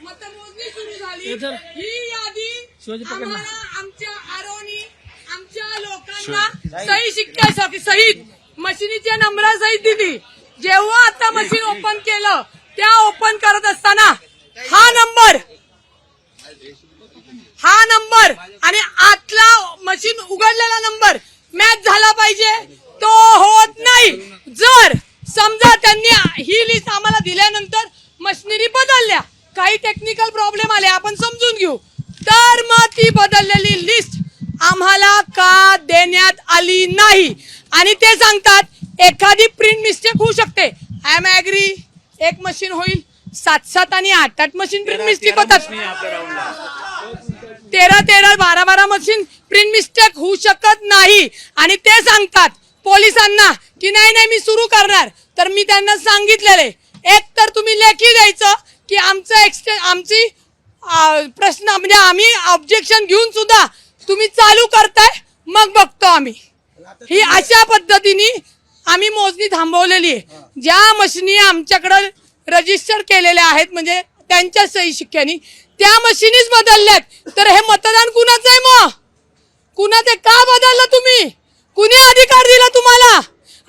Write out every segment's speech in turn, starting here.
मतमोजणी सुरू झाली। ही यादी आमच्या आरोनी आमच्या लोकांना सही शिक्क्या सहित मशीनीच्या नंबरासहित दिली। जेव्हा आता मशीन ओपन केलं त्या ओपन करत असताना हा नंबर आणि आतला मशीन उघडलेला नंबर मॅच झाला पाहिजे, तो होत नाही। जर समजा त्यांनी ही लिस्ट आम्हाला दिल्यानंतर मशिनरी बदलल्या, काही टेक्निकल प्रॉब्लेम आले, आपण समजून घेऊ, तर मग ती बदललेली लिस्ट आम्हाला का देण्यात आली नाही। आणि ते सांगतात एखादी प्रिंट मिस्टेक होऊ शकते। आय एम ऍग्री, एक मशीन होईल, 7-7 आणि 8-8 मशीन प्रिंट मिस्टेक होतात, 13-13, 12-12 मशीन प्रिंट मिस्टेक होऊ शकत नाही। आणि ते सांगतात पोलिसांना की नाही मी सुरू करणार। तर मी त्यांना सांगितलेले, एक तर तुम्ही लेखी द्यायचं की आमची प्रश्न म्हणजे आम्ही ऑब्जेक्शन घेऊन सुद्धा तुम्ही चालू करताय, मग बघतो आम्ही। ही अशा पद्धतीने आम्ही मोजणी थांबवलेली आहे। ज्या मशिनी आमच्याकडे रजिस्टर केलेल्या आहेत म्हणजे त्यांच्या सही शिक्क्यानी, त्या मशिनीच बदलल्यात, तर हे मतदान कुणाचं आहे? मग कुणाचं का बदललं तुम्ही? कुणी अधिकार दिला तुम्हाला?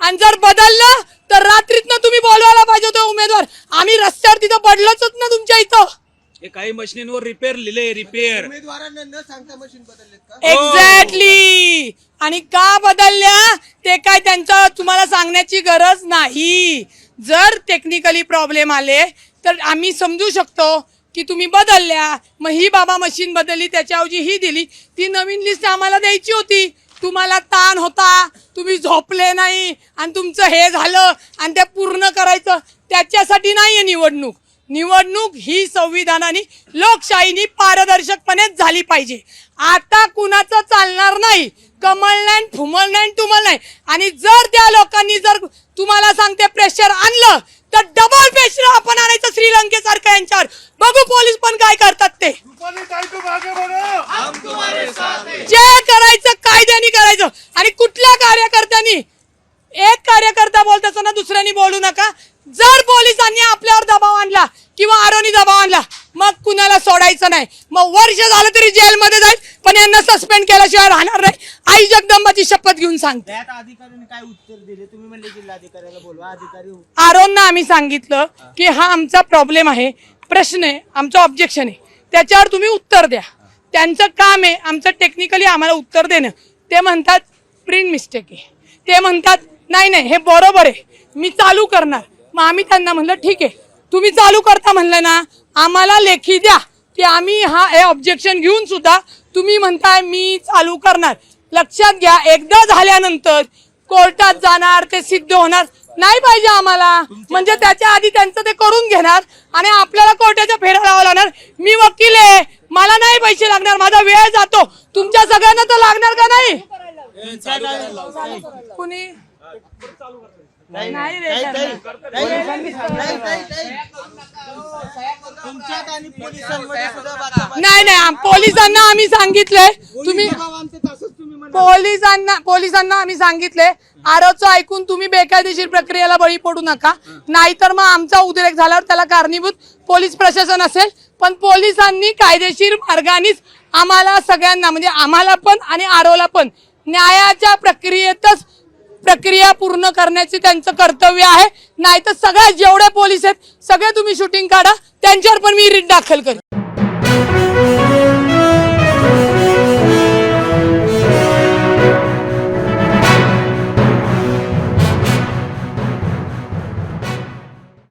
आणि जर बदललं तर रात्रीतनं तुम्ही बोलवायला पाहिजे होतं उमेदवार। आम्ही रस्त्यावर तिथं पडलोच ना तुमच्या इथं। काही मशीनवर रिपेअर लिहिले, रिपेअर उमेदवारांना न सांगता मशीन बदललेत का? एक्झॅक्टली। आणि का बदलल्या ते काय त्यांचं तुम्हाला सांगण्याची गरज नाही। जर टेक्निकली प्रॉब्लेम आले तर आम्ही समजू शकतो की तुम्ही बदलल्या, मग ही बाबा मशीन बदलली त्याच्याऐवजी ही दिली, ती नवीन लिस्ट आम्हाला द्यायची होती। तुम्हाला ताण होता, तुम्ही झोपले नाही आणि तुमचं हे झालं आणि ते पूर्ण करायचं, त्याच्यासाठी नाहीये निवडणूक। निवडणूक ही संविधानाने लोकशाहीने पारदर्शकपणे झाली पाहिजे। आता कुणाचं चालणार नाही, कमळ नाही, फुमल नाही, टुमल नाही। आणि जर त्या लोकांनी जर तुम्हाला सांगते प्रेशर आणलं तर डबल प्रेशर आपण आणायचं श्रीलंकेसारखं यांच्यावर। बघू पोलीस पण काय करतात ते। जे करायचं कायद्याने करायचं। आणि कुठल्या कार्यकर्त्यांनी, एक कार्यकर्ता बोलत असताना दुसऱ्यांनी बोलू नका। जर पोलिसांनी आपल्यावर दबाव आणला किंवा आरोनी दबाव आणला, मग कुणाला सोडायचं नाही। मग वर्ष झालं तरी जेलमध्ये जाईल, पण यांना सस्पेंड केल्याशिवाय राहणार नाही। आई जगदंबाची शपथ घेऊन सांगते। अधिकाऱ्यांनी काय उत्तर दिले? तुम्ही म्हणले जिल्हाधिकाऱ्याला बोलवा, अधिकारी आरोनना आम्ही सांगितलं की हा आमचा प्रॉब्लेम आहे, प्रश्न आहे, आमचं ऑब्जेक्शन आहे, त्याच्यावर तुम्ही उत्तर द्या। त्यांचं काम आहे आमचं टेक्निकली आम्हाला उत्तर देणं। ते म्हणतात प्रिंट मिस्टेक आहे, ते म्हणतात नाही हे बरोबर आहे, मी चालू करणार। मग आम्ही त्यांना म्हणलं ठीक आहे, तुम्ही चालू करता म्हणलं ना, आम्हाला लेखी द्या की आम्ही हे ऑब्जेक्शन घेऊन सुद्धा तुम्ही म्हणताय मी चालू करणार। लक्षात घ्या, एकदा झाल्यानंतर कोर्टात जाणार, ते सिद्ध होणार नाही पाहिजे आम्हाला। म्हणजे त्याच्या आधी त्यांचं ते करून घेणार आणि आपल्याला कोर्टाच्या फेऱ्या लावावं लागणार। मी वकील आहे, मला नाही पैसे लागणार, माझा वेळ जातो, तुमच्या सगळ्यांना तर लागणार का नाही? कुणी नाही रे, नाही पोलिसांना आम्ही सांगितलंय, तुम्ही पोलिसांना आम्ही सांगितलंय आरोचं ऐकून तुम्ही बेकायदेशीर प्रक्रियेला बळी पडू नका, नाहीतर मग आमचा उद्रेक झाल्यावर त्याला कारणीभूत पोलीस प्रशासन असेल। पण पोलिसांनी कायदेशीर मार्गानेच आम्हाला सगळ्यांना म्हणजे आम्हाला पण आणि आरोला पण न्यायाच्या प्रक्रियेतच प्रक्रिया पूर्ण करण्याचे त्यांचं कर्तव्य आहे। नाहीतर सगळ्या जेवढे पोलीस आहेत सगळे तुम्ही शूटिंग काढा, त्यांच्यावर पण मी रिट दाखल करेन।